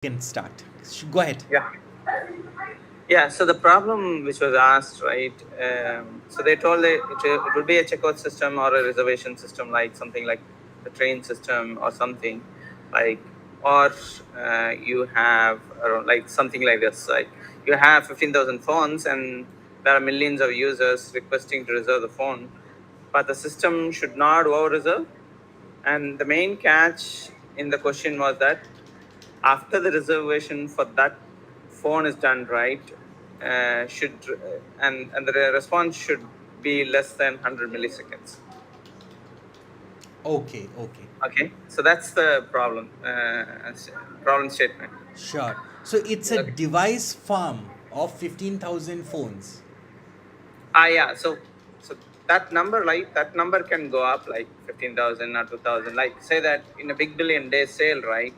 Can start. Go ahead. Yeah. Yeah. So the problem which was asked, right? So they told it would be a checkout system or a reservation system, like something like a train system or something, like, or you have around like something like this. Like you have 15,000 phones and there are millions of users requesting to reserve the phone, but the system should not over reserve. And the main catch in the question was that after the reservation for that phone is done right, should and the response should be less than 100 milliseconds. Okay, okay. Okay, so that's the problem statement. Sure. So it's a Okay. device farm of 15,000 phones. Yeah, so that number, like that number can go up like 15,000 or 2,000. Like say that in a big billion day sale, right?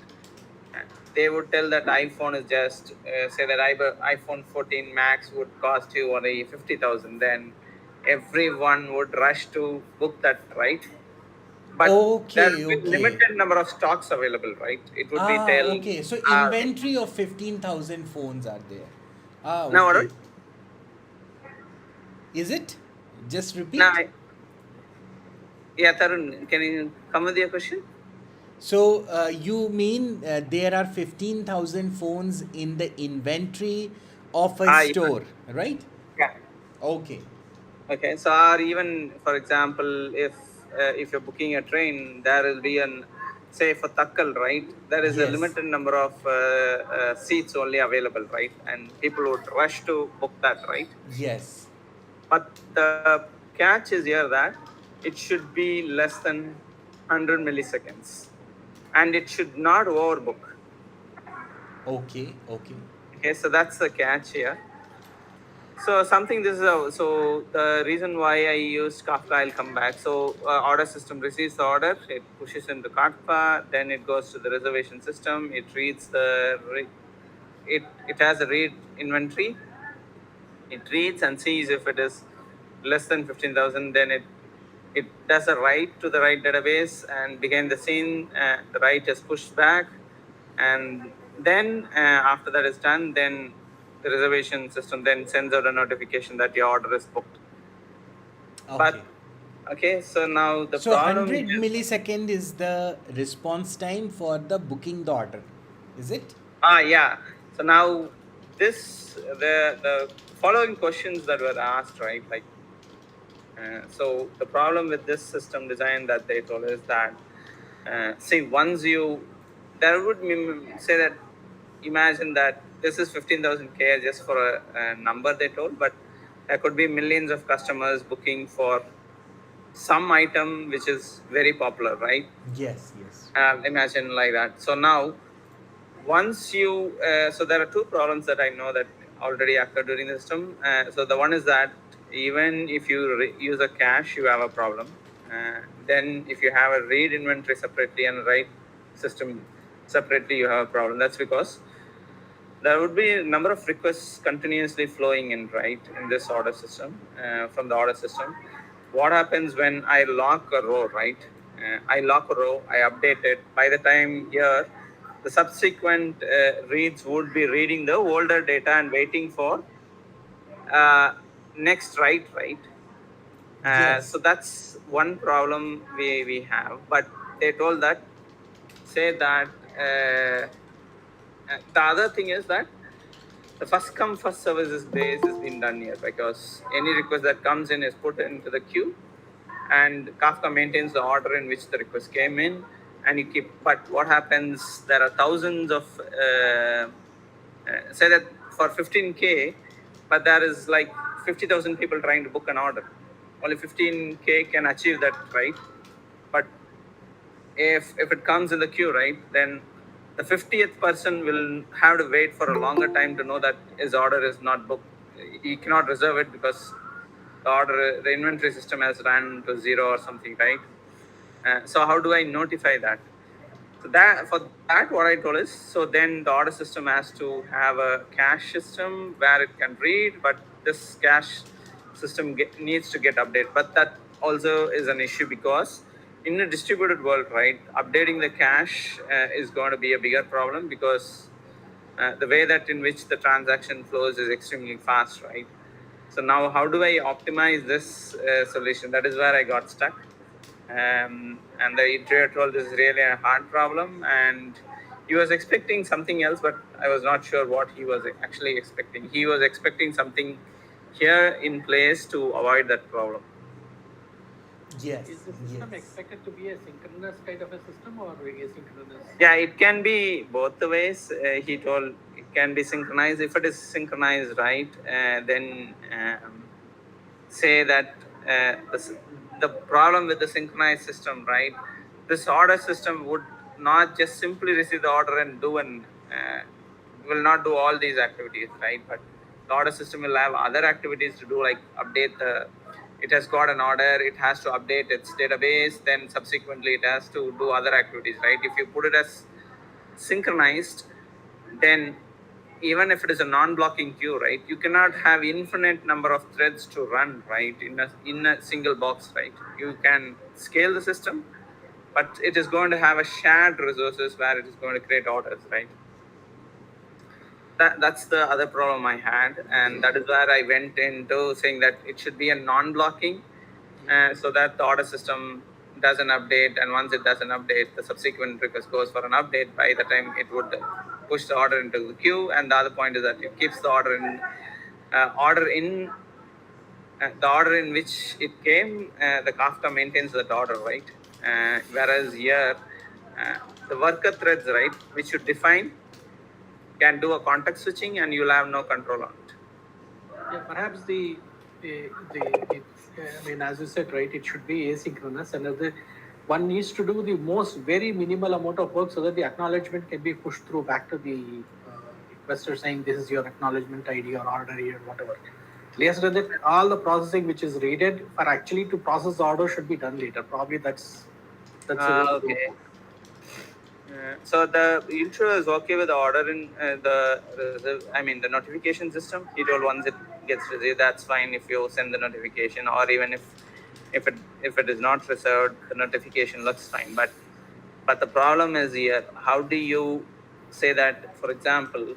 They would tell that iPhone is just say that iPhone 14 Max would cost you only 50,000. Then everyone would rush to book that, right? But there Okay, would be okay. limited number of stocks available, right? It would be Ah, tell. okay. So Okay. inventory of 15,000 phones are there. Ah, Now, what? okay. Is it? Just Now, repeat. yeah, Tarun, can you come with your question? So you mean there are 15,000 phones in the inventory of a Yeah. store, right? Yeah. Okay. Okay, so or even for example, if you're booking a train, there will be an, say for Takkal, right? There is a Yes. limited number of seats only available, right? And people would rush to book that, right? Yes. But the catch is here that it should be less than 100 milliseconds, and it should not overbook. Okay, okay. Okay, so that's the catch here. So something this is so the reason why I used Kafka, I'll come back. So order system receives the order, it pushes into Kafka, then it goes to the reservation system. It reads it has a read inventory. It reads and sees if it is less than 15,000. Then it does a write to the right database, and behind the scene, the write is pushed back, and then after that is done, then the reservation system then sends out a notification that your order is booked. But Okay. okay, so now the So problem 100 is, millisecond is the response time for the booking the order. Is it? yeah. So now the following questions that were asked, right? Like, so the problem with this system design that they told is that, see, once you, there would say that, imagine that this is 15,000 K just for a number they told, but there could be millions of customers booking for some item which is very popular, right? Yes, yes. Imagine like that. So now, once you, so there are two problems that I know that already occur during the system. So the one is that even if you use a cache, you have a problem. Then if you have a read inventory separately and a write system separately, you have a problem. That's because there would be a number of requests continuously flowing in, right, in this order system, from the order system. What happens when I lock a row, right? I lock a row, I update it. By the time here, the subsequent reads would be reading the older data and waiting for uh, next write, right? So Yes. that's one problem we have. But they told that, say that, the other thing is that the first come first services base has been done here, because any request that comes in is put into the queue, and Kafka maintains the order in which the request came in, and you keep. But what happens? There are thousands of say that for 15K, but there is like 50,000 people trying to book an order. Only 15K can achieve that, right? But if it comes in the queue, right, then the 50th person will have to wait for a longer time to know that his order is not booked. He cannot reserve it because the inventory system has ran to zero or something, right? So how do I notify that? So that, for that, what I told is, so then the order system has to have a cache system where it can read, but this cache system needs to get updated. But that also is an issue, because in a distributed world, right, updating the cache is going to be a bigger problem, because the way that in which the transaction flows is extremely fast, right? So now how do I optimize this solution? That is where I got stuck. And the interviewer told this is really a hard problem, and he was expecting something else, but I was not sure what he was actually expecting. He was expecting something here in place to avoid that problem. Yes. Is the system Yes. expected to be a synchronous kind of a system or asynchronous? Yeah, it can be both the ways. He told it can be synchronized. If it is synchronized, right, then say that the problem with the synchronized system, right, this order system would not just simply receive the order and do an will not do all these activities, right? But the order system will have other activities to do, like update the. It has got an order. It has to update its database. Then subsequently, it has to do other activities, right? If you put it as synchronized, then even if it is a non-blocking queue, right, you cannot have infinite number of threads to run, right, in a single box, right? You can scale the system, but it is going to have a shared resources where it is going to create orders, right? That's the other problem I had, and that is where I went into saying that it should be a non-blocking, so that the order system doesn't update, and once it doesn't update, the subsequent request goes for an update. By the time it would push the order into the queue, and the other point is that it keeps the order in the order in which it came. The Kafka maintains that order, right? Whereas here, the worker threads, right, which you define, can do a context switching, and you'll have no control on it. Yeah, perhaps I mean, as you said, right, it should be asynchronous, and one needs to do the most very minimal amount of work so that the acknowledgement can be pushed through back to the requester saying this is your acknowledgement ID or order here, whatever. Yes, that all the processing which is needed for actually to process the order should be done later. Probably that's Okay. So the intro is okay with the order in the notification system. He told once it gets received, that's fine if you send the notification, or even if it is not reserved, the notification looks fine. But the problem is here. How do you say that? For example,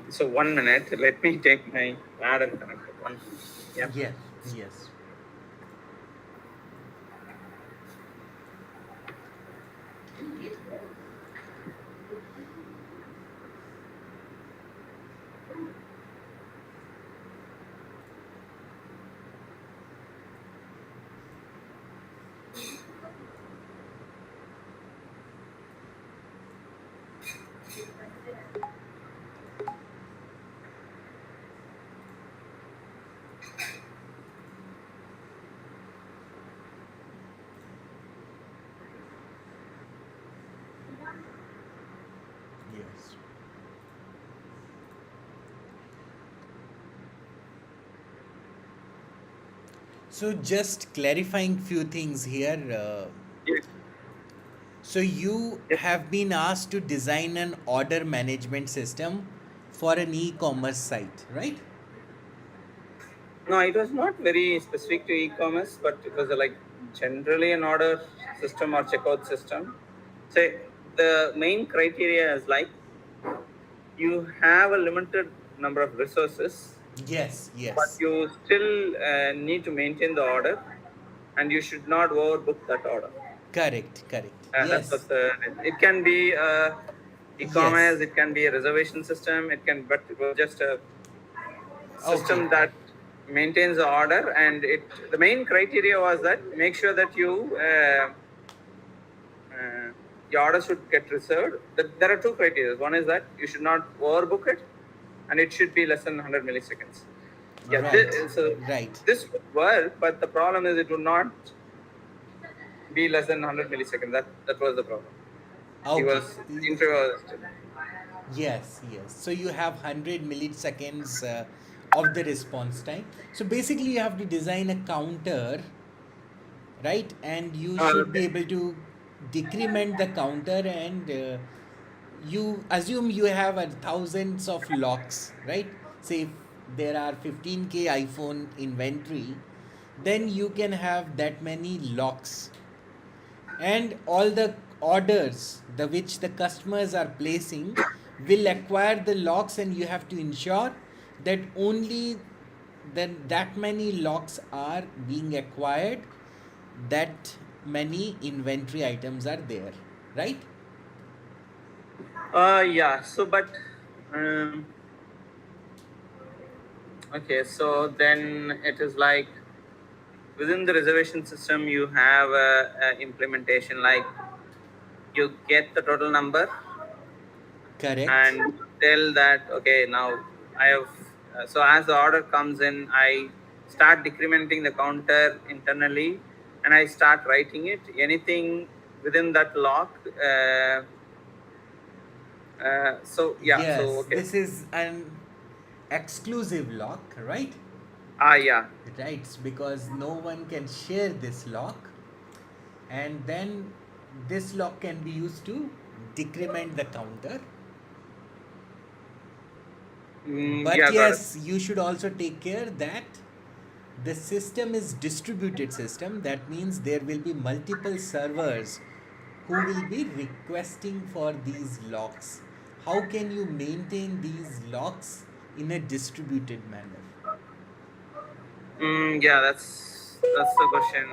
so 1 minute. Let me take my pad and connect it. One. Yeah. Yes. Yes. Yes. So just clarifying few things here. Yes. So you have been asked to design an order management system for an e-commerce site, right? No, it was not very specific to e-commerce, but it was like generally an order system or checkout system. Say the main criteria is like you have a limited number of resources, Yes. but Yes. you still need to maintain the order, and you should not overbook that order. Correct. Correct. That was Yes. the. It can be e-commerce, Yes. it can be a reservation system, but it was just a Okay. system that maintains the order, and the main criteria was that make sure that your order should get reserved. There are two criteria. One is that you should not overbook it, and it should be less than 100 milliseconds. Yeah, Right. so Right. this would work, but the problem is it would not be less than 100 milliseconds. That was the problem. He Okay. was interview was Yes, yes. So you have 100 milliseconds of the response time. So basically, you have to design a counter, right? And you should be okay. able to decrement the counter, and you assume you have thousands of locks, right? Say if there are 15K iPhone inventory, then you can have that many locks. and all the orders the which the customers are placing will acquire the locks, and you have to ensure that only that many locks are being acquired, that many inventory items are there, right? Yeah. So, but um, okay. So then it is like within the reservation system, you have a implementation like you get the total number Correct. and tell that okay now I have so as the order comes in I start decrementing the counter internally and I start writing it anything within that lock so yeah so Yes, okay this is an exclusive lock, right? yeah Right, because no one can share this lock, and then this lock can be used to decrement the counter. But yeah got it yes, you should also take care that the system is distributed system. That means there will be multiple servers who will be requesting for these locks. How can you maintain these locks in a distributed manner? yeah that's the question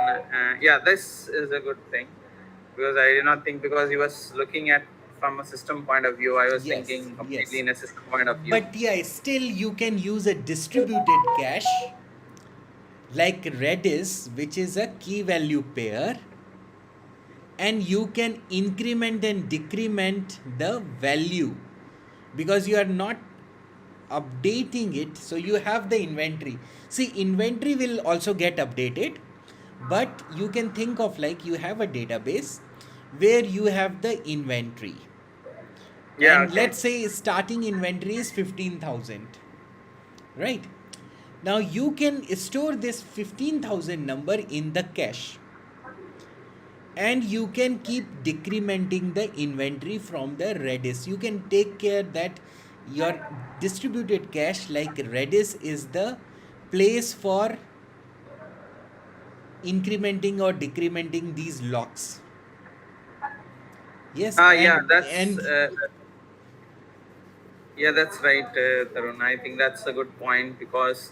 yeah this is a good thing because I did not think because he was looking at from a system point of view I was Yes, thinking completely yes. in a system point of view. But yeah, still you can use a distributed cache like redis, which is a key value pair, and you can increment and decrement the value because you are not updating it. So you have the inventory. See, inventory will also get updated, but you can think of like you have a database where you have the inventory, Yeah, and okay. let's say starting inventory is 15,000, right? Now you can store this 15,000 number in the cache, and you can keep decrementing the inventory from the redis. You can take care that your distributed cache like redis is the place for incrementing or decrementing these locks. Yes, Yeah, and that's right, Tarun. I think that's a good point because,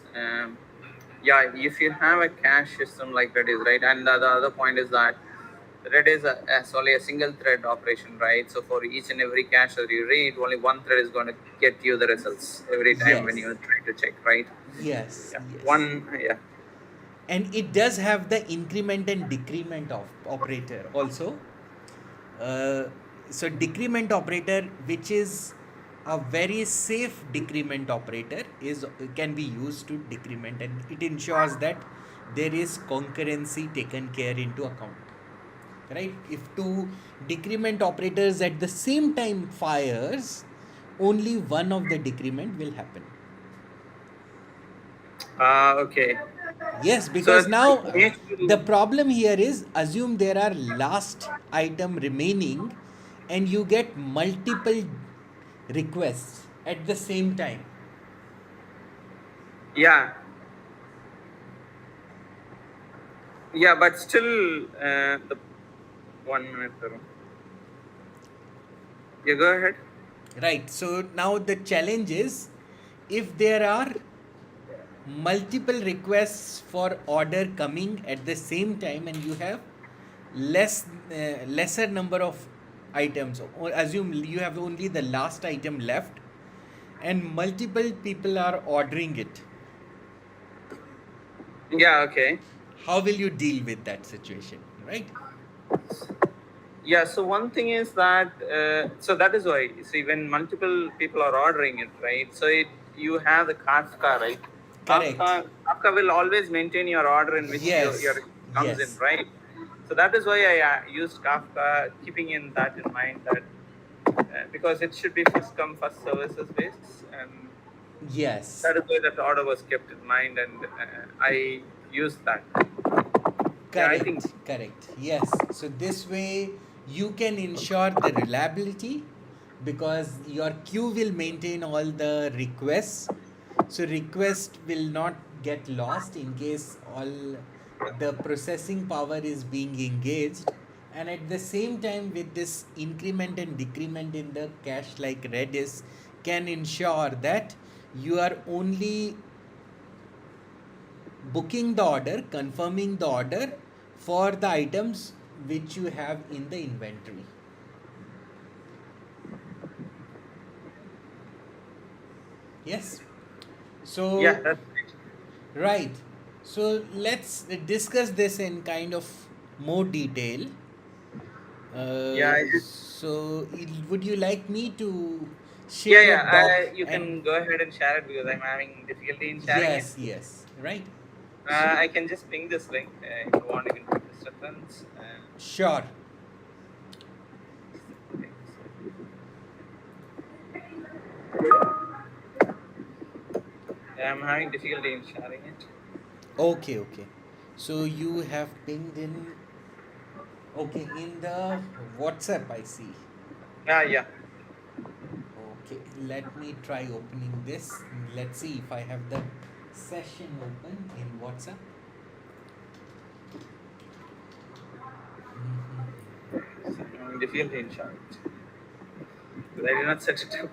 yeah, if you have a cache system like Redis, right, and the other point is that Redis is only a single thread operation, right? So for each and every cache that you read, only one thread is going to get you the results every time when yes, you try to check, right? yes, Yeah, yes, one, yeah, and it does have the increment and decrement of operator also. uh, so decrement operator, which is a very safe decrement operator, is can be used to decrement, and it ensures that there is concurrency taken care into account, right? If two decrement operators at the same time fires, only one of the decrement will happen. okay. Yes, So because now you need the to, problem here is, assume there are last item remaining and you get multiple requests at the same time. yeah, yeah, but still, the 1 minute, Tarun. You go ahead. Right. So now the challenge is, if there are multiple requests for order coming at the same time and you have lesser number of items, or assume you have only the last item left and multiple people are ordering it, Yeah, okay. how will you deal with that situation, right? Yeah, so one thing is that so that is why see when multiple people are ordering it, right? So you have the Kafka, right? Correct. Kafka will always maintain your order in which your Yes, comes in, yes, right? So that is why I used Kafka, keeping in that in mind that because it should be first come first services based, and yes. that is why that order was kept in mind, and I used that. Yeah, I think. Correct, correct. Yes. So this way you can ensure the reliability because your queue will maintain all the requests. So request will not get lost in case all the processing power is being engaged, And at the same time, with this increment and decrement in the cache like redis can ensure that you are only booking the order, confirming the order for the items which you have in the inventory. Yes. So Yeah, that's right. So let's discuss this in kind of more detail. yeah. So would you like me to Yeah, share a yeah. doc You and can go ahead and share it because I'm having difficulty in sharing it. yes, right. So I can just ping this link if you want. You can put this reference. sure. I'm having difficulty in sharing it. Okay, okay. So you have pinged in. Okay, in the WhatsApp, I see. Yeah. Okay, let me try opening this. Let's see if I have the session open in WhatsApp. I'm having difficulty in sharing it. Because I did not set it up.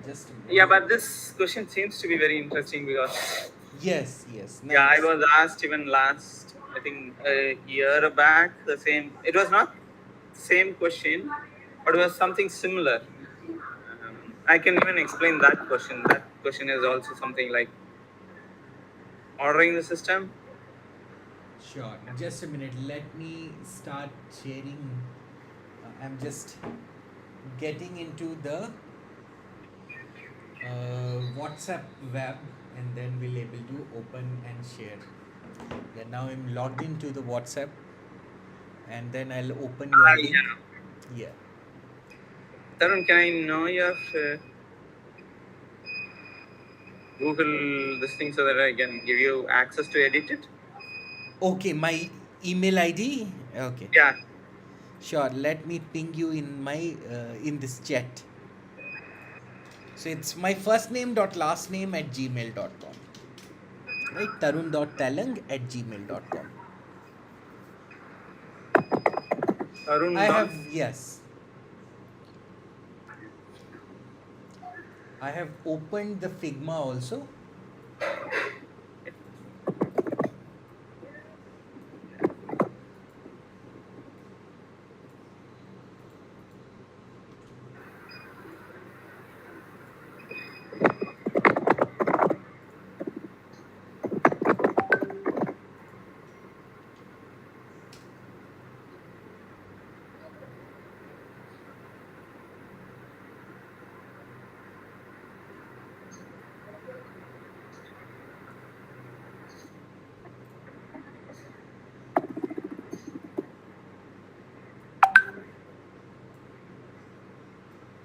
Just a minute. Yeah, but this question seems to be very interesting because Yes, yeah, I nice. was asked even last, I think a year back, the same. It was not same question, but it was something similar. I can even explain that question. That question is also something like ordering the system. Sure. Just a minute. Let me start sharing. I'm just getting into the WhatsApp web and then we'll able to open and share. Yeah, now I'm logged into the WhatsApp and then I'll open your link. Yeah. Yeah. Tarun, can I know your Google this thing so that I can give you access to edit it? Okay, my email ID. Okay. Yeah. Sure. Let me ping you in my in this chat. So it's my first name dot last name at gmail.com. Right? Tarun.talang at gmail.com. Tarun I dot. have, yes. I have opened the Figma also.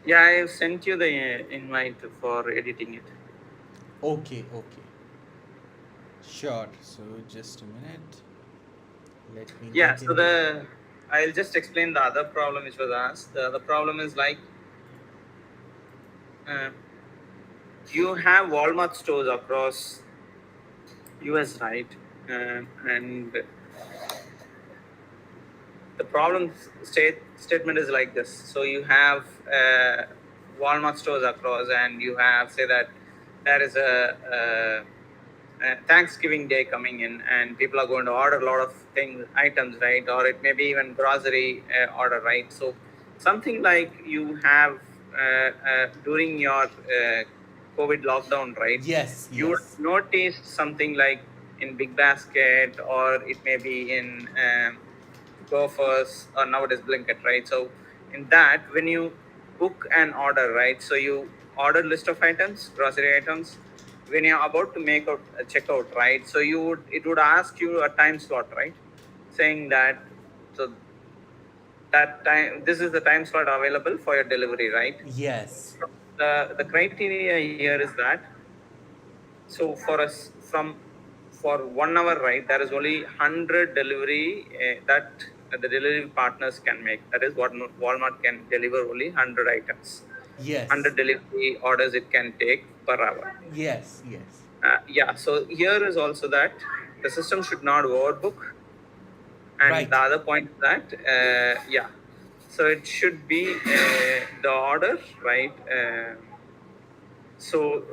Yeah, I have sent you the invite for editing it. Okay, okay. Sure. So just a minute. Let me Yeah, get so in. I'll just explain the other problem which was asked. The other problem is like uh, you have Walmart stores across US, right? And the statement is like this. So you have Walmart stores across, and you have say that there is a Thanksgiving Day coming in, and people are going to order a lot of items, right? Or it may be even grocery order, right? So something like you have during your COVID lockdown, right? Yes, You would yes. notice something like in Big Basket, or it may be in Go First, or nowadays Blinkit, right? So in that, when you book an order, right? So you order list of items, grocery items. When you're about to make a checkout, right? So it would ask you a time slot, right? Saying that so that time this is the time slot available for your delivery, right? Yes. The criteria here is that so for us for 1 hour, right, there is only 100 delivery that the delivery partners can make. That is what Walmart can deliver, only 100 items, Yes. 100 delivery orders it can take per hour. Yes, yes. Yeah, so here is also that the system should not overbook. And Right. the other point is that so it should be the order, right? So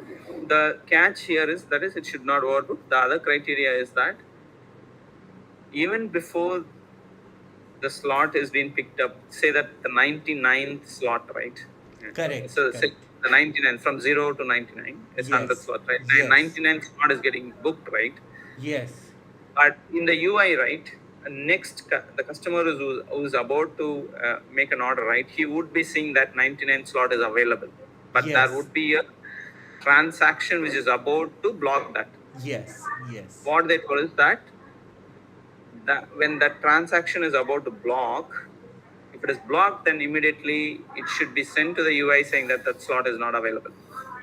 the catch here is that is it should not overbook. The other criteria is that even before the slot is being picked up, say that the 99th slot, right? Correct. So say Correct. the 99 from 0 to 99 is 100 Yes. slot, right? Yes. 99th slot is getting booked, right? Yes. But in the UI, right, next the customer who's about to make an order, right, he would be seeing that 99 slot is available, but there Yes. would be a transaction which is about to block that. Yes. Yes. What they told is that when that transaction is about to block, if it is blocked, then immediately it should be sent to the UI saying that that slot is not available.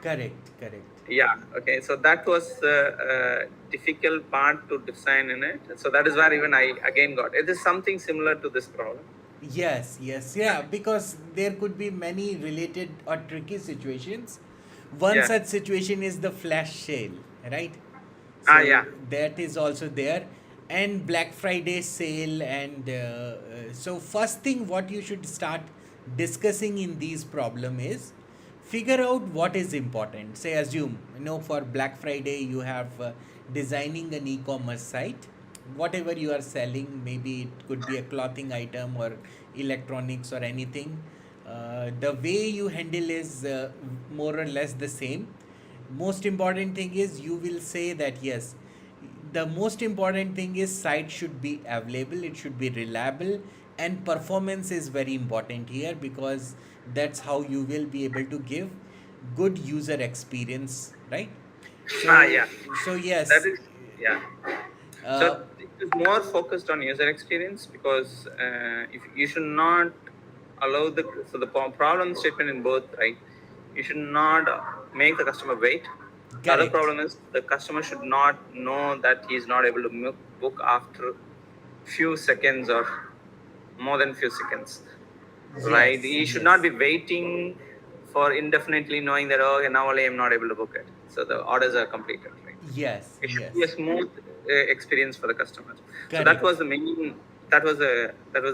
Correct. Correct. Yeah. Okay. So that was the difficult part to design in it. So that is where even I again got it is something similar to this problem. Yes, yes, yeah, because there could be many related or tricky situations. One Yeah. such situation is the flash sale, right? Yeah. That is also there, and Black Friday sale, and so first thing what you should start discussing in these problem is figure out what is important. Say assume for Black Friday you have designing an e-commerce site, whatever you are selling, maybe it could be a clothing item or electronics or anything. The way you handle is more or less the same. Most important thing is you will say that yes, the most important thing is site should be available, it should be reliable, and performance is very important here, because that's how you will be able to give good user experience, right? Yeah. So yes. That is yeah. uh, So it is more focused on user experience because if you should not allow the problem statement in both, right? You should not make the customer wait. The other Correct. problem is the customer should not know that he is not able to book after few seconds or more than few seconds, right? Yes, He should yes. not be waiting for indefinitely knowing that now only I'm not able to book it. So the orders are completed, right? Yes, It should yes. be a smooth experience for the customer. So that Correct. was the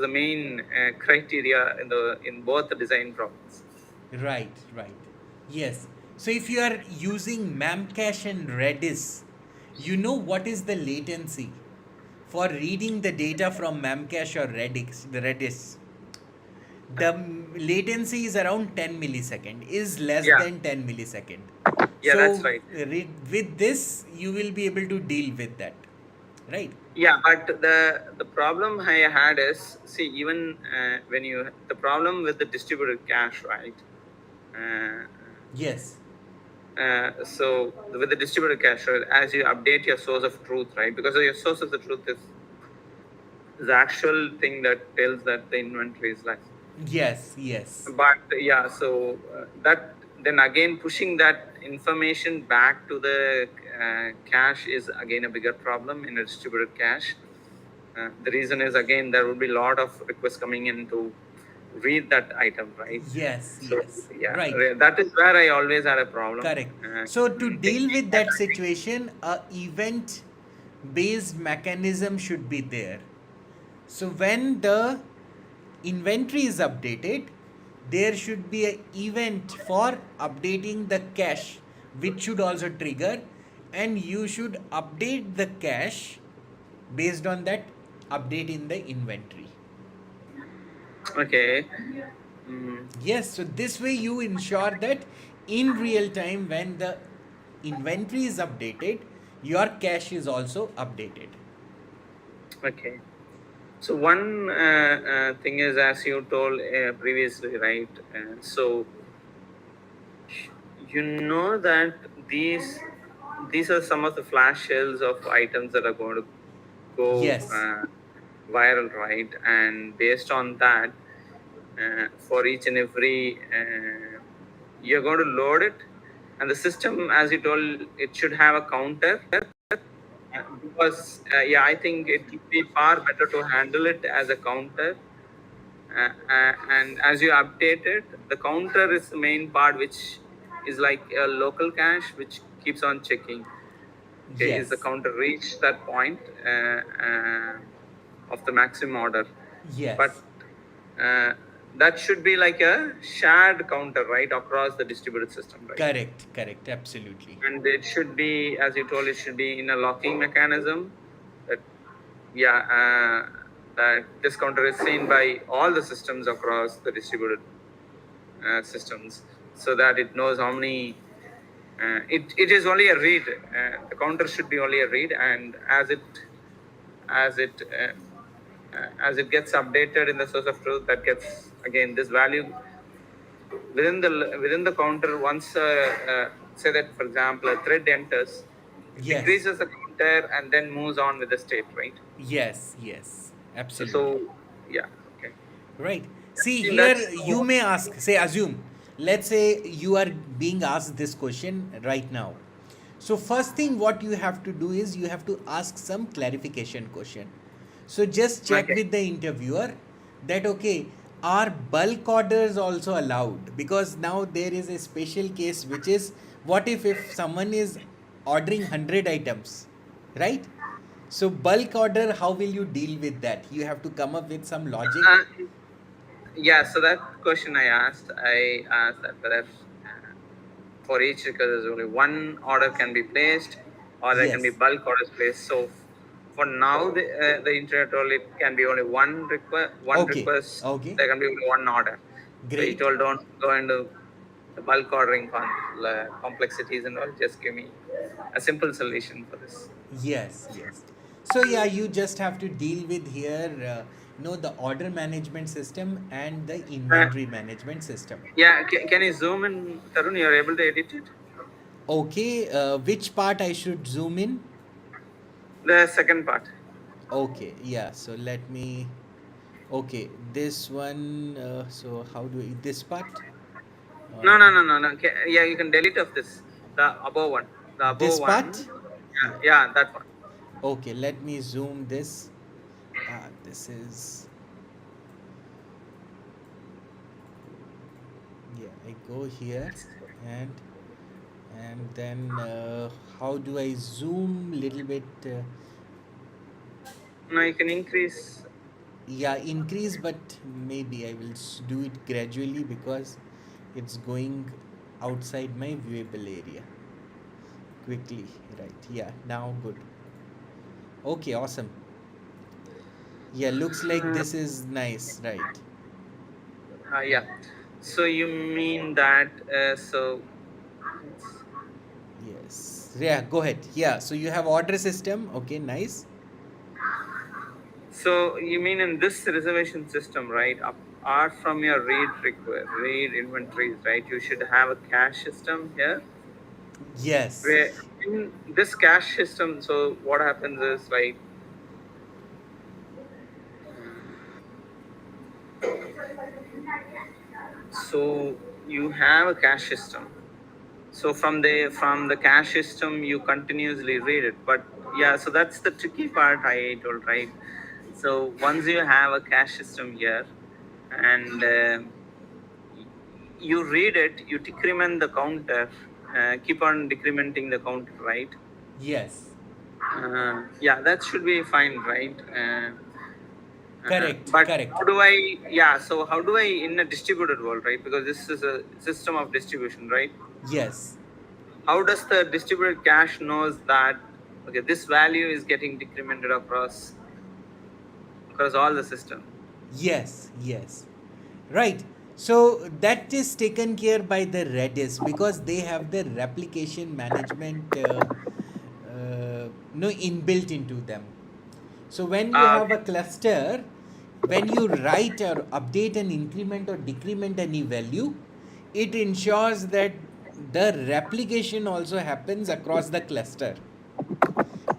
main criteria in both the design problems. Right, right. Yes. So if you are using Memcache and Redis, you know what is the latency for reading the data from Memcache or Redis. The latency is around 10 millisecond, is less Yeah. than 10 millisecond. Yeah, that's So right. with this, you will be able to deal with that, right? Yeah, but the problem I had is, see, even when the problem with the distributed cache, right? Yes. So with the distributed cache, as you update your source of truth, right? Because your source of the truth is the actual thing that tells that the inventory is less. Yes, yes. But yeah, so that then again pushing that information back to the cache is again a bigger problem in a distributed cache. The reason is again there would be a lot of requests coming in to read that item, right? Yes, So yes. yeah, Right. that is where I always had a problem. Correct. So to deal with that situation, a event based mechanism should be there. So when the inventory is updated, there should be an event for updating the cache, which should also trigger, and you should update the cache based on that update in the inventory. Okay. Yes, so this way you ensure that in real time, when the inventory is updated, your cache is also updated. Okay. So one thing is, as you told previously, right? So you know that these are some of the flash sales of items that are going to go Yes. viral, right? And based on that, for each and every, you're going to load it, and the system, as you told, it should have a counter. Because I think it would be far better to handle it as a counter. And as you update it, the counter is the main part, which is like a local cache, which keeps on checking. Okay, is the Yes. counter reached that point? of the maximum order. Yes. But that should be like a shared counter, right, across the distributed system, right? Correct. Absolutely. And it should be, as you told, it should be in a locking mechanism. That that this counter is seen by all the systems across the distributed systems, so that it knows how many. It is only a read. The counter should be only a read, and as it as it gets updated in the source of truth, that gets again this value within the counter. Once say that, for example, a thread enters, it Yes. decreases the counter and then moves on with the state, right? Yes. Absolutely. So yeah, okay. Right. See, think here that's you may ask, say, assume, let's say you are being asked this question right now. So, first thing what you have to do is you have to ask some clarification question. So, just check Okay. with the interviewer that, okay, are bulk orders also allowed? Because now there is a special case which is, what if someone is ordering 100 items, right? So, bulk order, how will you deal with that? You have to come up with some logic. Yeah, so that question I asked that whether for each request there's only one order can be placed, or there can be Yes. bulk orders placed. So for now, the internet told it can be only one request. Okay. Okay. There can be only one order. So he Great. told, don't go into the bulk ordering complexities and all. Just give me a simple solution for this. Yes. So yeah, you just have to deal with here, the order management system and the inventory management system. Yeah, can you zoom in, Tarun? You're able to edit it? Okay, which part I should zoom in? The second part. Okay, yeah. So let me. Okay, this one. So how do I this part? No. Yeah, you can delete of this. The above one. The above This one. part? Yeah, that one. Okay, let me zoom this. This is. Yeah, I go here and then how do I zoom little bit? Now you can increase. Yeah, increase, but maybe I will do it gradually because it's going outside my viewable area quickly. Right, yeah, now good. Okay, awesome. Yeah, looks like this is nice, right? Yeah. So you mean that? So Yes. Yeah, go ahead. Yeah, so you have order system. Okay, nice. so you mean in this reservation system, right? Apart from your read inventories, right? You should have a cache system here. Yes. Where in this cache system, so what happens is, right? So you have a cache system. So from the cache system, you continuously read it. But yeah, so that's the tricky part I told, right? So once you have a cache system here, and you read it, you decrement the counter, keep on decrementing the counter, right? Yes. Yeah, that should be fine, right? Correct. But Correct. how do I? Yeah, so how do I in a distributed world, right? Because this is a system of distribution, right? Yes. How does the distributed cache knows that okay, this value is getting decremented across all the system? Yes. Right. So that is taken care by the Redis because they have the replication management inbuilt into them. So when you have a cluster, when you write or update and increment or decrement any value, it ensures that the replication also happens across the cluster.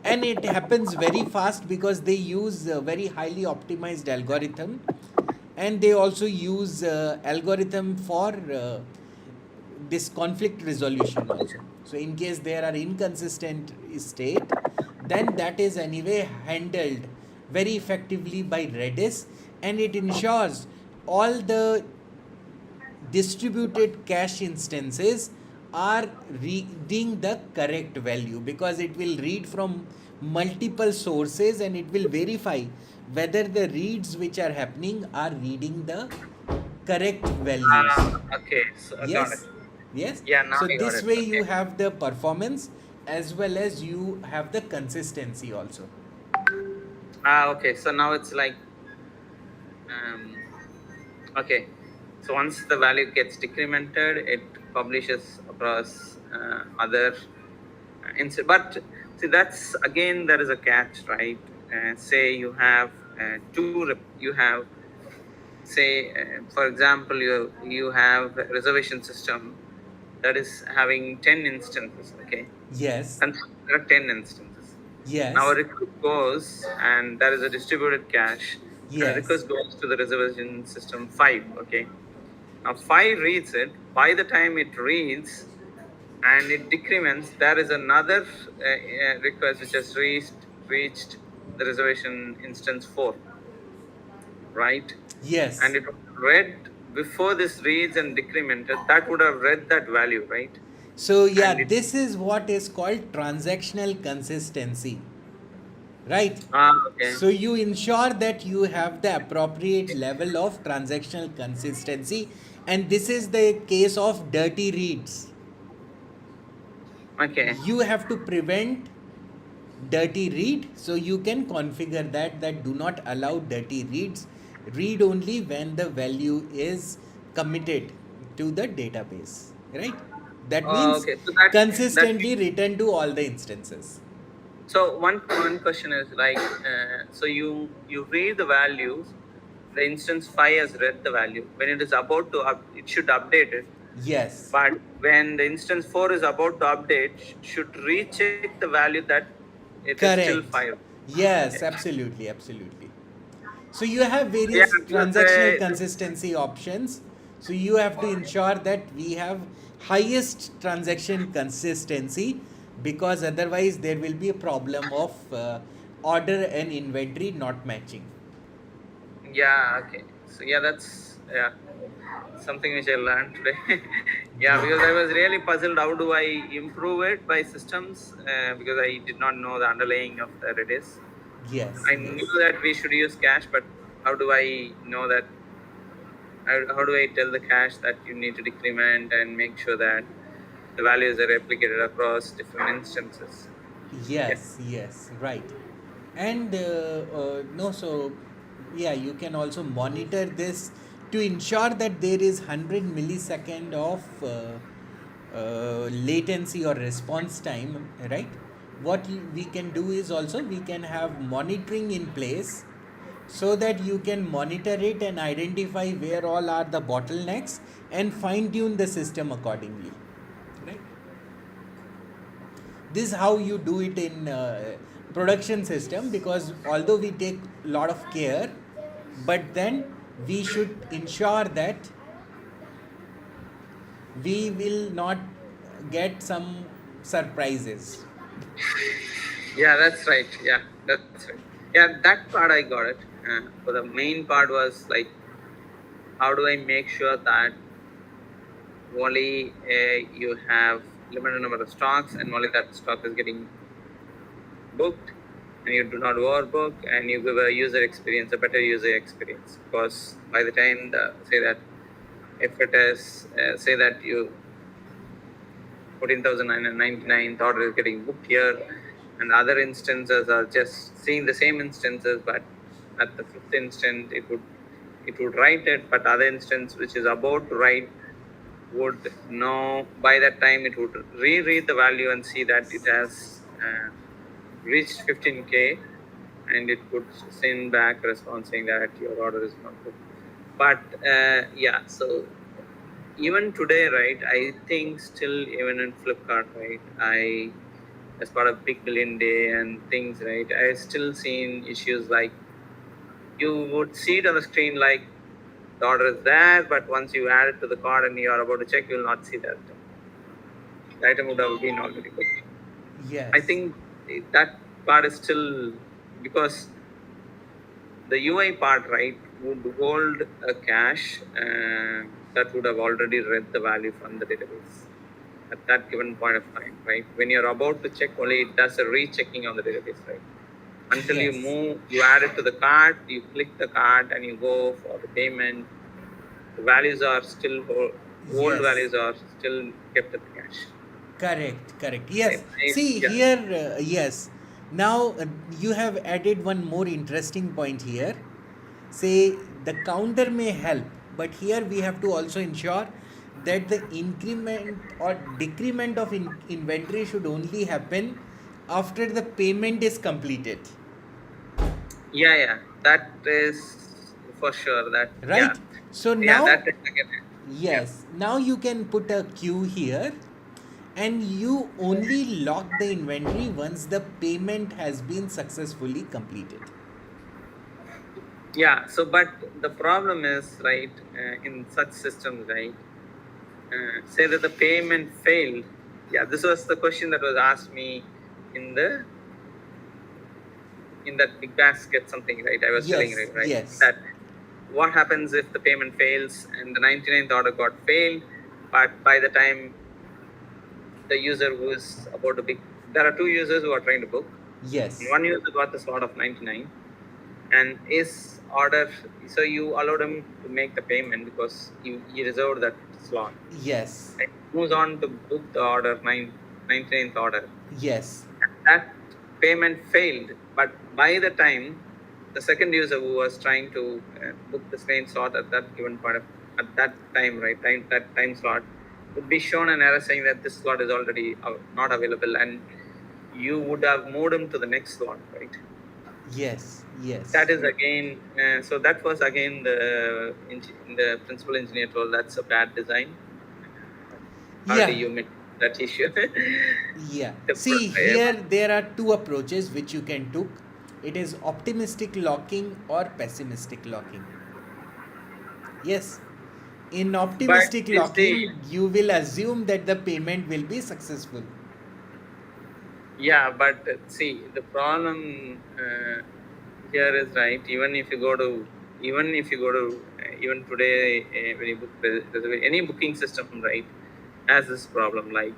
And it happens very fast because they use a very highly optimized algorithm, and they also use algorithm for this conflict resolution also. So in case there are inconsistent state, then that is anyway handled very effectively by Redis, and it ensures all the distributed cache instances are reading the correct value, because it will read from multiple sources and it will verify whether the reads which are happening are reading the correct values. Okay, so I got it. Yes, yes. Yeah, now So I got this it. way you Okay. have the performance as well as you have the consistency also. Okay. So now it's like, um, okay. So once the value gets decremented, it publishes across other but see, that's again, there is a catch, right? Say you have you have, say, for example, you have a reservation system that is having 10 instances. Okay, Yes, and there are 10 instances. Now a yes, request goes, and there is a distributed cache, and a yes, request goes to the reservation system 5. Okay, now 5 reads it. By the time it reads and it decrements, there is another request which has reached the reservation instance 4, right? And yes. it read before this reads and decremented, that would have read that value, right? So And yeah, it, this is what is called transactional consistency, right? okay. So you ensure that you have the appropriate level of transactional consistency, and this is the case of dirty reads. Okay. You have to prevent dirty read, so you can configure that do not allow dirty reads, read only when the value is committed to the database, right? That means Okay. So that consistently return to all the instances. so one question is like, so you read the values. The instance 5 has read the value. When it is about to it should update it. Yes, But when the instance 4 is about to update, should recheck the value that it is still correct. 5. Yes, Okay. absolutely, absolutely. So you have Yeah, various because transactional consistency options. So you have to ensure that we have highest transaction consistency, because otherwise there will be a problem of order and inventory not matching. yeah, okay. So yeah, that's yeah something which I learned today. Yeah, Yeah. because I was really puzzled. How do I improve it by systems? Because I did not know the underlying of the Redis. Yes, I knew yes. that we should use cache, but how do I know that? How do I tell the cache that you need to decrement and make sure that the values are replicated across different instances? Yeah. Yes, yes, right. And no, so yeah, you can also monitor this to ensure that there is 100 millisecond of latency or response time, right? What we can do is also we can have monitoring in place, so that you can monitor it and identify where all are the bottlenecks and fine tune the system accordingly, right? This is how you do it in production system, because although we take a lot of care, but then we should ensure that we will not get some surprises. Yeah, that's right. Yeah, that's right. Yeah, that part I got it. But the main part was like, how do I make sure that only you have limited number of stocks and only that stock is getting booked, and you do not overbook, and you give a user experience, a better user experience. Because by the time say that if it is say that you 14,999 order is getting booked here, and other instances are just seeing the same instances, but at the fifth instant it would write it, but other instance which is about to write would know. By that time it would reread the value and see that it has reached 15K, and it could send back a response saying that your order is not booked. But yeah, so even today, right, I think still even in Flipkart, right, I, as part of Big Billion Day and things, right, I still seen issues like you would see it on the screen like the order is there, but once you add it to the cart and you are about to check, you will not see that. The item would have been already booked. I Yes, think that part is still, because the UI part, right, would hold a cache that would have already read the value from the database. at that given point of time, right? When you're about to check, only it does a rechecking on the database, right? Until you Yes. move, you add it to the cart, you click the cart and you go for the payment. The values are still old Yes. values are still kept at the cache. Correct. Yes. See Yeah. here, yes. Now you have added one more interesting point here. Say the counter may help, but here we have to also ensure that the increment or decrement of inventory should only happen after the payment is completed. Yeah, that is for sure. That yeah, Right? So yeah, now, that is again. Yeah, yes, now you can put a queue here and you only lock the inventory once the payment has been successfully completed. yeah. So, but the problem is right in such systems, right? Say that the payment failed. Yeah, this was the question that was asked me in the in that big basket something, right? I was telling you, right? Yes. That what happens if the payment fails and the 99th order got failed, but by the time the user who is about to book, there are two users who are trying to book. Yes. One user got the slot of 99 and his order, so you allowed him to make the payment because he reserved that slot. Yes. It moves on to book the order, 99th order. Yes. That payment failed, but by the time the second user who was trying to book the same slot at that given point of at that time, right, that time slot would be shown an error saying that this slot is already not available, and you would have moved him to the next slot, right? Yes. Yes. That is again, so that was again the principal engineer told that's a bad design. How do Yeah. you make that issue? Yeah. The See, here there are two approaches which you can took. It is optimistic locking or pessimistic locking. Yes. In but optimistic you see, locking, you will assume that the payment will be successful. yeah, but see, the problem here is right. Even today, when you book any booking system, right, has this problem. Like,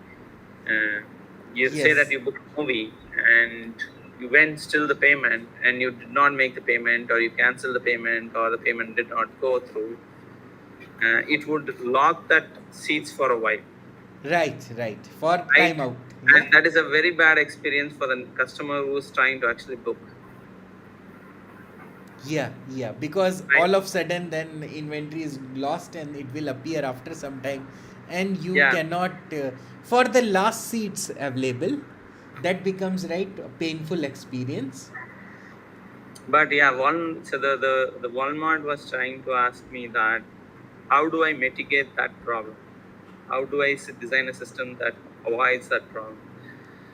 you say that Yes. you booked a movie and you went still the payment and you did not make the payment, or you cancel the payment, or the payment did not go through. It would lock that seats for a while. Right. For Right, timeout. and Yeah. that is a very bad experience for the customer who's trying to actually book, Yeah. Because right? all of sudden then inventory is lost and it will appear after some time, and you Yeah, cannot for the last seats available. That becomes right a painful experience. but yeah, the Walmart was trying to ask me that how do I mitigate that problem? How do I design a system that avoids that problem?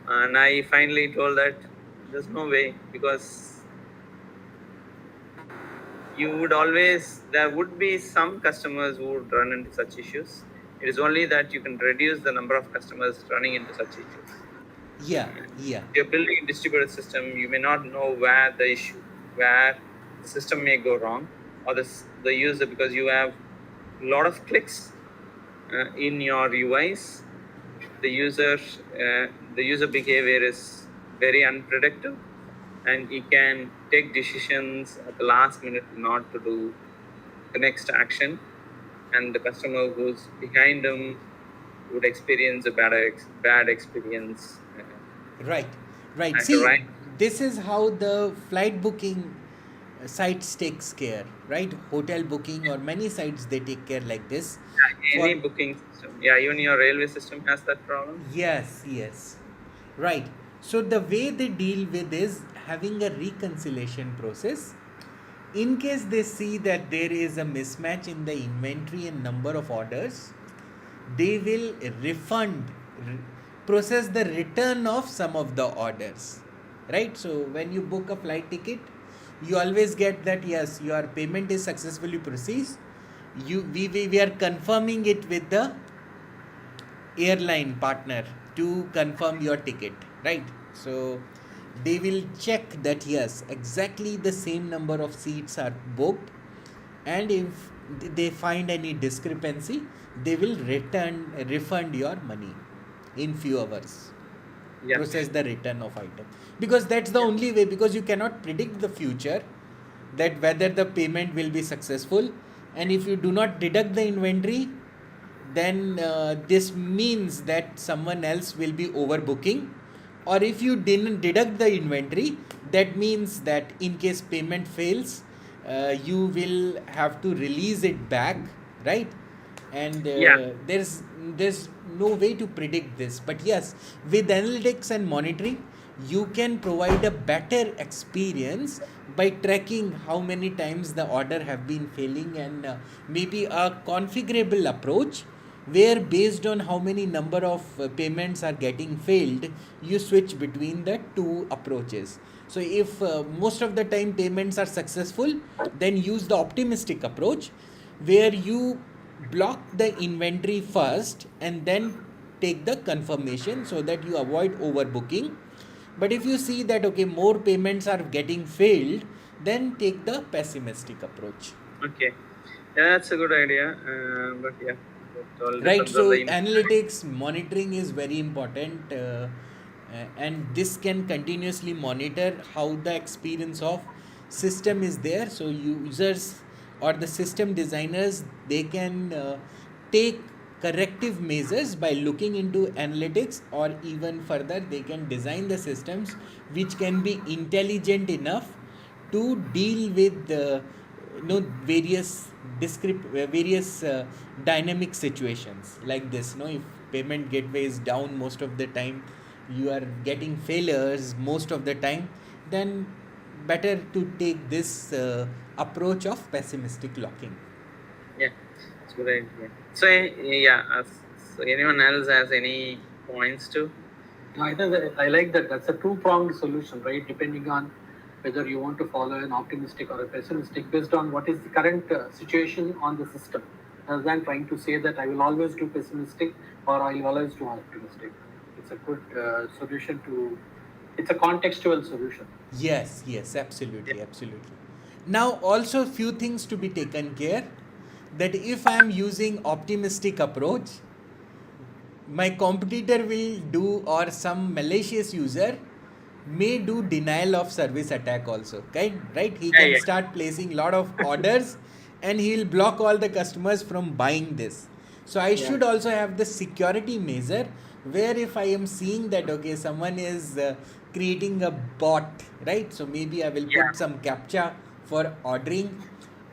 And I finally told that there's no way, because there would be some customers who would run into such issues. It is only that you can reduce the number of customers running into such issues. Yeah. If you're building a distributed system, you may not know where the system may go wrong, or the user, because you have a lot of clicks in your UIs. The user behavior is very unpredictable, and he can take decisions at the last minute not to do the next action, and the customer who's behind him would experience a bad experience. Right. At the See, right, this is how the flight booking sites takes care, right? Hotel booking or many sites they take care like this. any For booking system, yeah, even your railway system has that problem. yes. Right. So the way they deal with is having a reconciliation process. In case they see that there is a mismatch in the inventory and number of orders, they will re- process the return of some of the orders. Right? So when you book a flight ticket, you always get that yes, your payment is successfully processed. We are confirming it with the airline partner to confirm your ticket, right? So they will check that yes, exactly the same number of seats are booked, and if they find any discrepancy, they will refund your money. in few hours. Yeah. Process the return of item, because that's the only way, because you cannot predict the future, that whether the payment will be successful. And if you do not deduct the inventory, then this means that someone else will be overbooking. Or if you didn't deduct the inventory, that means that in case payment fails, you will have to release it back, right? And Yeah. there's no way to predict this. But yes, with analytics and monitoring, you can provide a better experience by tracking how many times the order have been failing, and maybe a configurable approach where based on how many number of payments are getting failed, you switch between the two approaches. So if most of the time payments are successful, then use the optimistic approach, where you block the inventory first and then take the confirmation, so that you avoid overbooking. But if you see that okay, more payments are getting failed, then take the pessimistic approach. Okay. Yeah, that's a good idea. But yeah, it all Right, depends on so the analytics monitoring is very important, and this can continuously monitor how the experience of system is there. So users or the system designers, they can take corrective measures by looking into analytics, or even further they can design the systems which can be intelligent enough to deal with various dynamic situations like this. If payment gateway is down most of the time, you are getting failures most of the time, then better to take this approach of pessimistic locking. Yeah, it's a good idea. So yeah, so anyone else has any points too? I think that I like that. That's a two-pronged solution, right? Depending on whether you want to follow an optimistic or a pessimistic based on what is the current situation on the system, rather than trying to say that I will always do pessimistic or I will always do optimistic. It's a good solution to. It's a contextual solution. Yes, absolutely. Now also few things to be taken care, that if I am using optimistic approach, my competitor will do, or some malicious user may do denial of service attack also, right? He Yeah, can yeah. start placing lot of orders, and he'll block all the customers from buying this. So I Yeah. should also have the security measure, where if I am seeing that okay, someone is creating a bot, right? So maybe I will Yeah. put some captcha for ordering,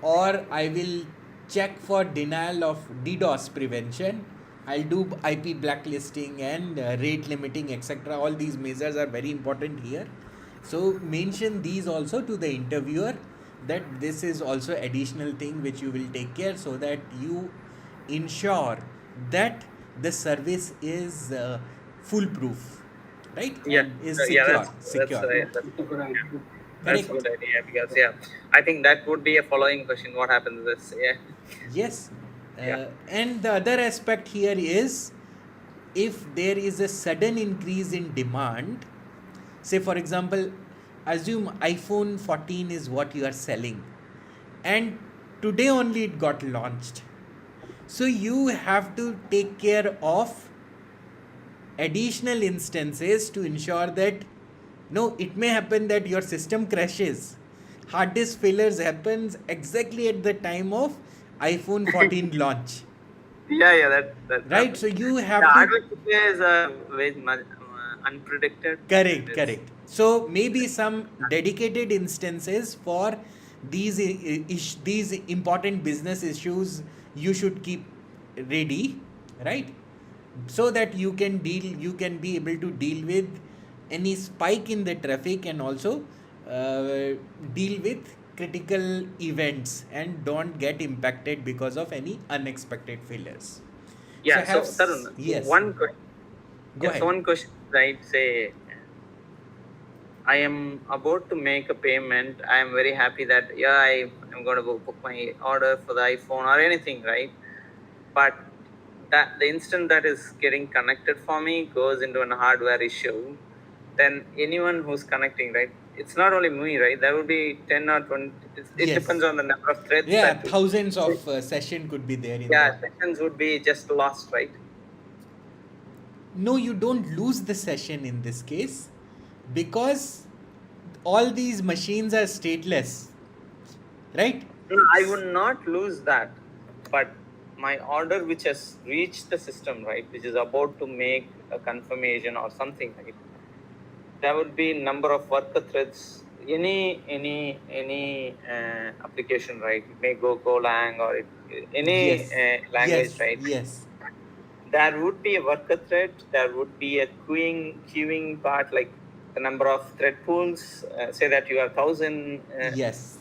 or I will check for denial of DDoS prevention. I'll do IP blacklisting and rate limiting, etc. All these measures are very important here. So mention these also to the interviewer, that this is also additional thing which you will take care, so that you ensure that the service is foolproof, right? Yeah, And is yeah. secure. That's Secure. Yeah, that's it's a good idea. that's a Correct. good idea because yeah, I think that would be a following question. What happens is Yes. yeah, And the other aspect here is, if there is a sudden increase in demand, say for example, assume iPhone 14 is what you are selling, and today only it got launched. So you have to take care of additional instances to ensure that, no, it may happen that your system crashes. Hard disk failures happens exactly at the time of iPhone 14 launch, yeah. That right? happens. So you The have to. hardware today is very much unpredicted. Correct, It's correct. So maybe some dedicated instances for these important business issues you should keep ready, right? So that you can be able to deal with any spike in the traffic, and also deal with critical events, and don't get impacted because of any unexpected failures. So yeah. So Tarun, yes, one question. go Yeah, so ahead. one question, right? Say, I am about to make a payment. I am very happy that yeah, I'm going to go book my order for the iPhone or anything, right? But that the instant that is getting connected for me goes into a hardware issue, then anyone who's connecting, right? It's not only me, right? There will be 10 or 20. It depends Yes. on the number of threads Yeah, that. thousands of session could be there in Yeah, the. sessions would be just lost, right? No, you don't lose the session in this case because all these machines are stateless, right? No, I would not lose that, but my order which has reached the system, right, which is about to make a confirmation or something, right, there would be number of worker threads. Any application, right? It may go Golang or any Yes, language, yes, right? yes, There would be a worker thread. There would be a queuing part, like the number of thread pools. Say that you have yes.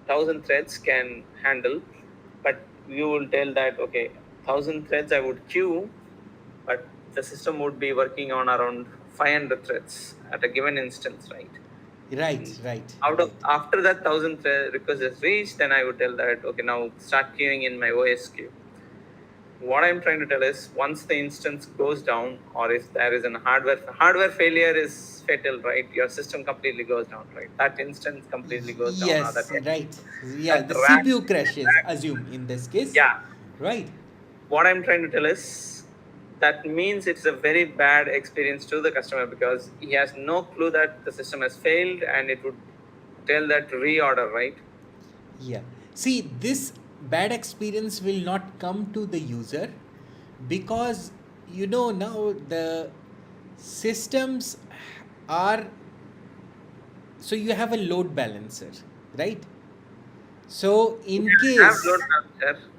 thousand threads can handle, but you will tell that okay, 1,000 threads I would queue, but the system would be working on around 500 threads at a given instance, right? Right, right, Out of right. after that 1,000 request is reached, then I would tell that okay, now start queuing in my OS queue. What I'm trying to tell is once the instance goes down, or if there is an hardware failure is fatal, right? Your system completely goes down, right? That instance completely goes down, or Yes, right. Yeah, that the rack, CPU crashes, assume in this case, yeah. right? What I'm trying to tell is that means it's a very bad experience to the customer because he has no clue that the system has failed, and it would tell that reorder, right? Yeah. See, this bad experience will not come to the user because now the systems are, so you have a load balancer, right? So in Have load case, balancer.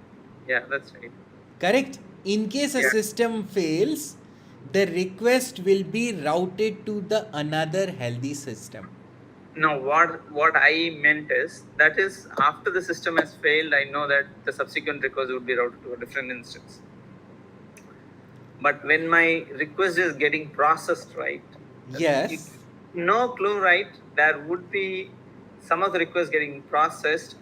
Yeah, that's right. correct, in case a Yeah. system fails, the request will be routed to the another healthy system. No, what I meant is that is after the system has failed, I know that the subsequent request would be routed to a different instance. But when my request is getting processed, right? You, Yes. no clue, right? There would be some of the requests getting processed.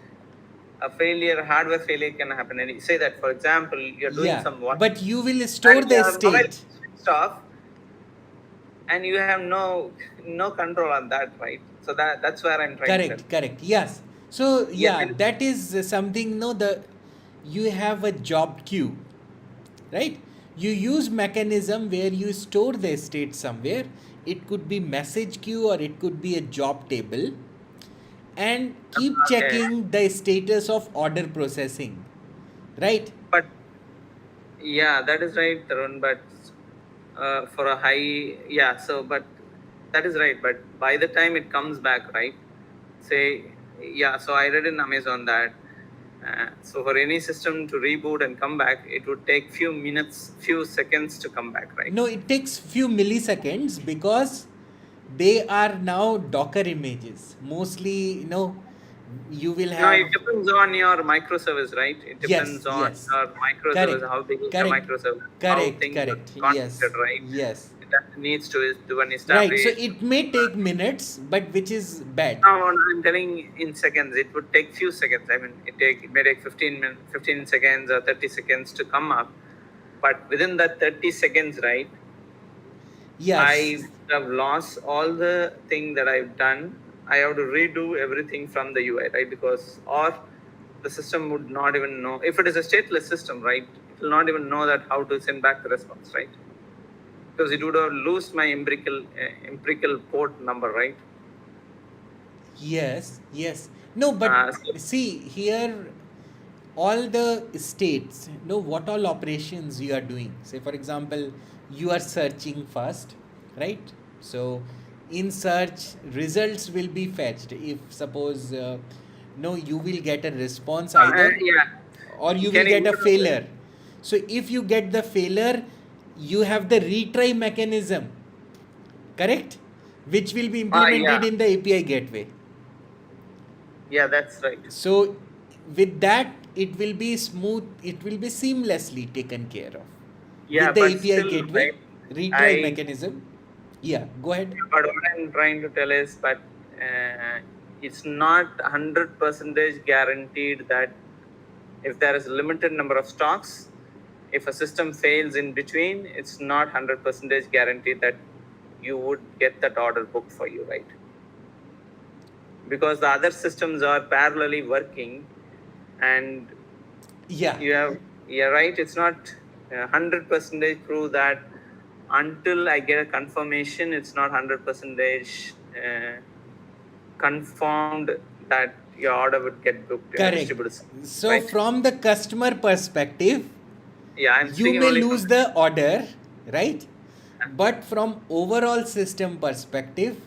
A failure, hardware failure can happen. And say that, for example, you're doing Yeah, some work but you will store and the your mobile state. switched off, and you have no control on that, right? So that's where I'm trying to tell. Correct, correct. Yes. So Yeah, yeah, then, that is something. No, the you have a job queue, right? You use mechanism where you store the state somewhere. It could be message queue or it could be a job table, and keep okay. checking the status of order processing, right? But yeah, that is right, Tarun. But for a high, yeah. So, but that is right. But by the time it comes back, right? Say, yeah. So I read in Amazon that so for any system to reboot and come back, it would take few minutes, few seconds to come back, right? No, it takes few milliseconds because they are now Docker images. Mostly, you will No, it have. depends on your microservice, right? It Yes, depends on yes. your microservice, Correct. how big is the Correct. microservice, how Correct. things are Correct. Yes. configured, right? Yes. That needs to do an Right. So establish. it may take minutes, but which is bad. Now I'm telling in seconds. It would take few seconds. I mean, it may take 15 seconds or 30 seconds to come up, but within that 30 seconds, right? Yes. I have lost all the thing that I've done. I have to redo everything from the UI, right? Because or the system would not even know if it is a stateless system, right? It will not even know that how to send back the response, right? Because it would have lost my empirical port number, right? Yes. Yes. No, but So see here, all the states, what all operations you are doing. Say, for example, you are searching first, right? So, in search, results will be fetched. If suppose, no, you will get a response either, yeah, or you will can you get go a to the, failure. So, if you get the failure, you have the retry mechanism, correct? Which will be implemented yeah, in the API gateway. yeah, that's right. So with that, it will be smooth, it will be seamlessly taken care of. Yeah, With the but API still, gateway, right? retry I mechanism. Yeah, go ahead. But what I'm trying to tell is, but it's not 100% guaranteed that if there is a limited number of stocks, if a system fails in between, it's not 100% guaranteed that you would get that order booked for you, right? Because the other systems are parallelly working, and Yeah. you have, yeah, right. It's not 100% true that until I get a confirmation, it's not 100% confirmed that your order would get booked in a Correct. distributed system, So right? from the customer perspective, Yeah, I'm you speaking may only lose from the order, right? But from overall system perspective,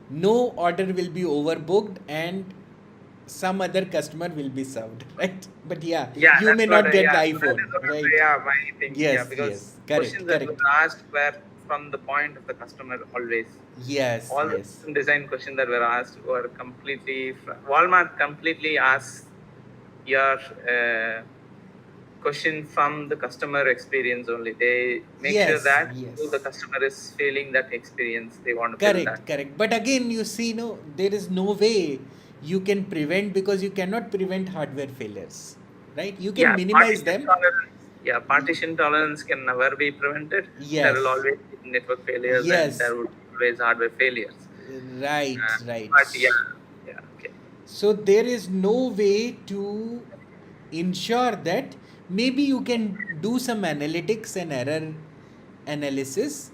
no order will be overbooked and some other customer will be served, right? But yeah, yeah, you may that's what not get the yeah, so that iPhone, is what right? yeah my thing. Yeah, Yes, because yes, questions correct, that were correct. asked were from the point of the customer always. Yes, All the yes, system design questions that were asked were completely Walmart completely asks your question from the customer experience only. They make sure yes, that the yes. customer is feeling that experience. They want to build that. Correct, correct. But again, you see, no, there is no way you can prevent because you cannot prevent hardware failures, right? You can Yeah, minimize partition them. tolerance. Yeah, partition tolerance can never be prevented. There will Yes, always be network failures and yes, there would be always hardware failures. right, right. But yeah, yeah, okay. So there is no way to ensure that maybe you can do some analytics and error analysis,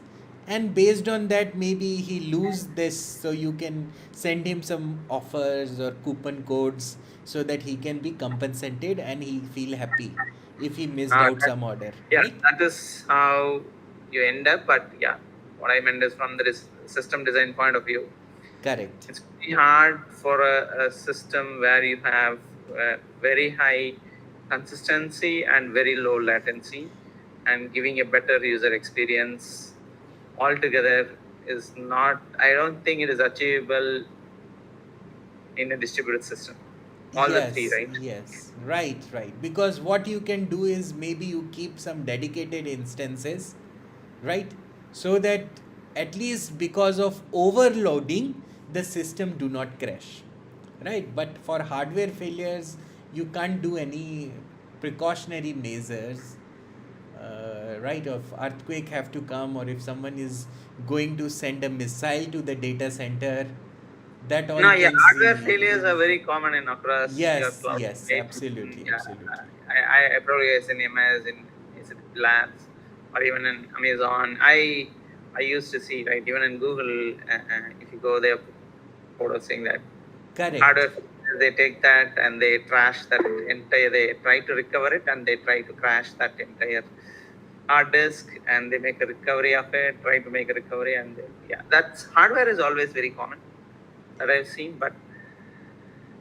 and based on that maybe he lose this, so you can send him some offers or coupon codes so that he can be compensated and he feel happy if he missed out That, some order, yeah, right? that is how you end up. But yeah, what I meant is from the system design point of view, Correct. it's very hard for a system where you have very high consistency and very low latency, and giving a better user experience altogether is not, I don't think it is achievable in a distributed system. All the three, Yes, right? yes, right, right. Because what you can do is maybe you keep some dedicated instances, right? So that at least because of overloading, the system do not crash, right? But for hardware failures, you can't do any precautionary measures, right? If earthquake have to come, or if someone is going to send a missile to the data center, that all No, yeah, things. hardware failures are very common in across your Yes, cloud yes, state. absolutely, Yeah, absolutely. I probably as in MS in ACP Labs or even in Amazon. I used to see right even in Google. If you go there, photo saying that Correct. hardware failures, they take that and they trash that entire. They try to recover it and they try to crash that entire hard disk and they make a recovery of it. Try to make a recovery and yeah, that's hardware is always very common that I've seen, but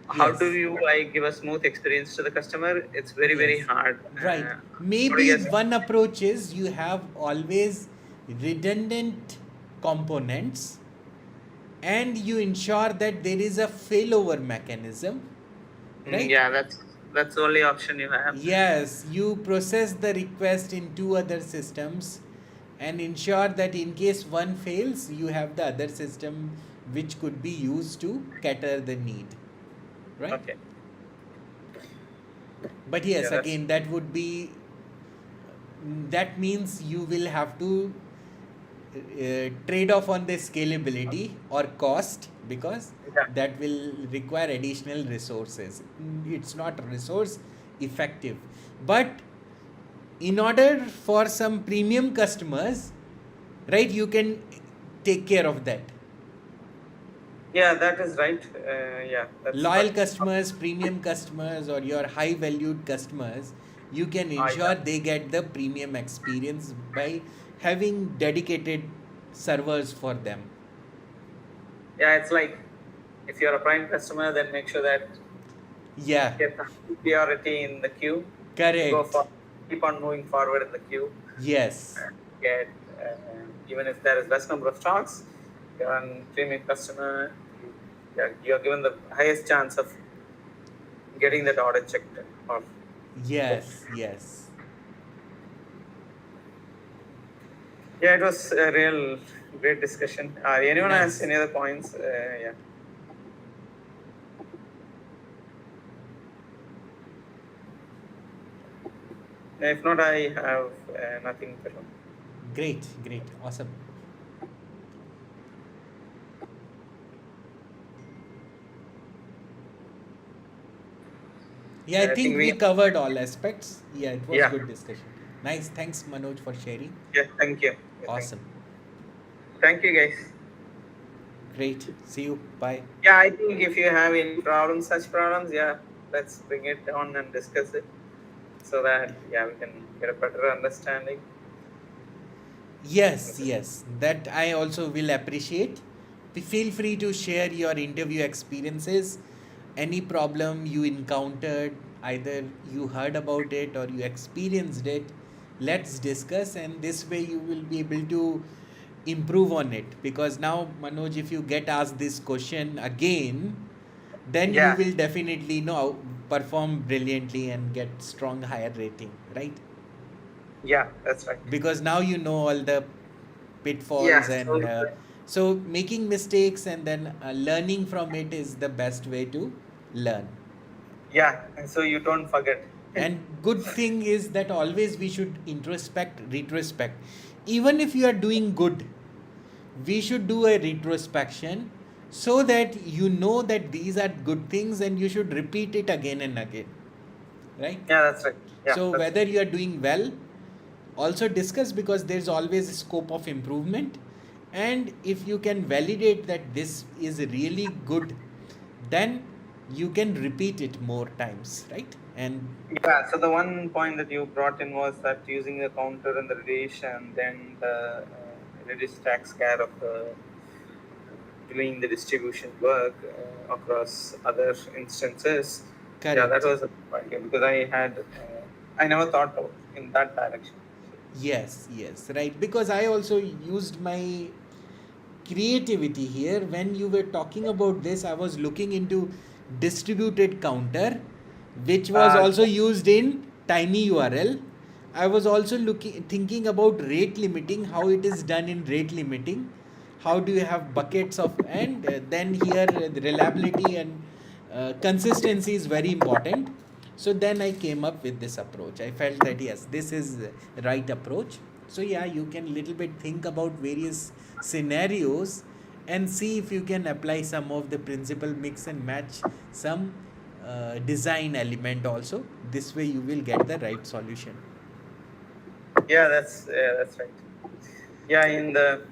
how do Yes, you I give a smooth experience to the customer? It's very yes. hard. Right. What do you Maybe guys? one approach is you have always redundant components and you ensure that there is a failover mechanism, right? Yeah, that's the only option you have. Yes, you process the request in two other systems and ensure that in case one fails, you have the other system which could be used to cater the need, right? Okay. But Yeah, yes, that's again, that would be, that means you will have to trade off on the scalability or cost, because yeah. that will require additional resources. It's not resource effective. But in order for some premium customers, right, you can take care of that. Yeah, that is right. Yeah, that's what. Loyal customers, premium customers, or your high valued customers, you can ensure Yeah. they get the premium experience by having dedicated servers for them. Yeah, it's like if you're a prime customer, then make sure that Yeah, get priority in the queue. You go correct. for keep on moving forward in the queue. Yes, And get even if there is less number of stocks, you're a premium customer. You're given the highest chance of getting that order checked or booked. yes, yes. Yeah, it was a real great discussion. Anyone has Nice. any other points? Yeah. If not, I have nothing to. Great, great, awesome. Yeah, I I think think we. we covered all aspects. Yeah, it was Yeah. good discussion. Nice. Thanks, Manoj, for sharing. Yeah, thank you. Yeah, Awesome. Thank you, guys. Great. See you. Bye. Yeah, I think if you have any problems, such problems, yeah, let's bring it down and discuss it so that yeah we can get a better understanding. Yes, Okay. yes. That I also will appreciate. Feel free to share your interview experiences. Any problem you encountered, either you heard about it or you experienced it, let's discuss, and this way you will be able to improve on it. Because now, Manoj, if you get asked this question again, then you Yeah, will definitely know perform brilliantly and get strong higher rating, right? yeah, that's right. Because now you know all the pitfalls, Yeah, and so so making mistakes and then learning from it is the best way to learn. yeah, and so you don't forget. And good thing is that always we should introspect, retrospect. Even if you are doing good, we should do a retrospection so that you know that these are good things and you should repeat it again and again, right? Yeah, that's right. Yeah, So that's whether right. you are doing well, also discuss, because there's always a scope of improvement. And if you can validate that this is really good, then you can repeat it more times, right? And Yeah, so the one point that you brought in was that using the counter and the relation, then the redis takes care of doing the distribution work across other instances. Yeah, that correct. was a point because I never thought of in that direction. Yes, yes, right. Because I also used my creativity here. When you were talking about this, I was looking into distributed counter, which was Uh, also used in tinyurl. I was also looking thinking about rate limiting, how it is done in rate limiting. How do you have buckets of, and then here the reliability and consistency is very important. So then I came up with this approach. I felt that yes, this is the right approach. So yeah, you can little bit think about various scenarios and see if you can apply some of the principle, mix and match some design element also. This way you will get the right solution. yeah, that's right. Yeah, in the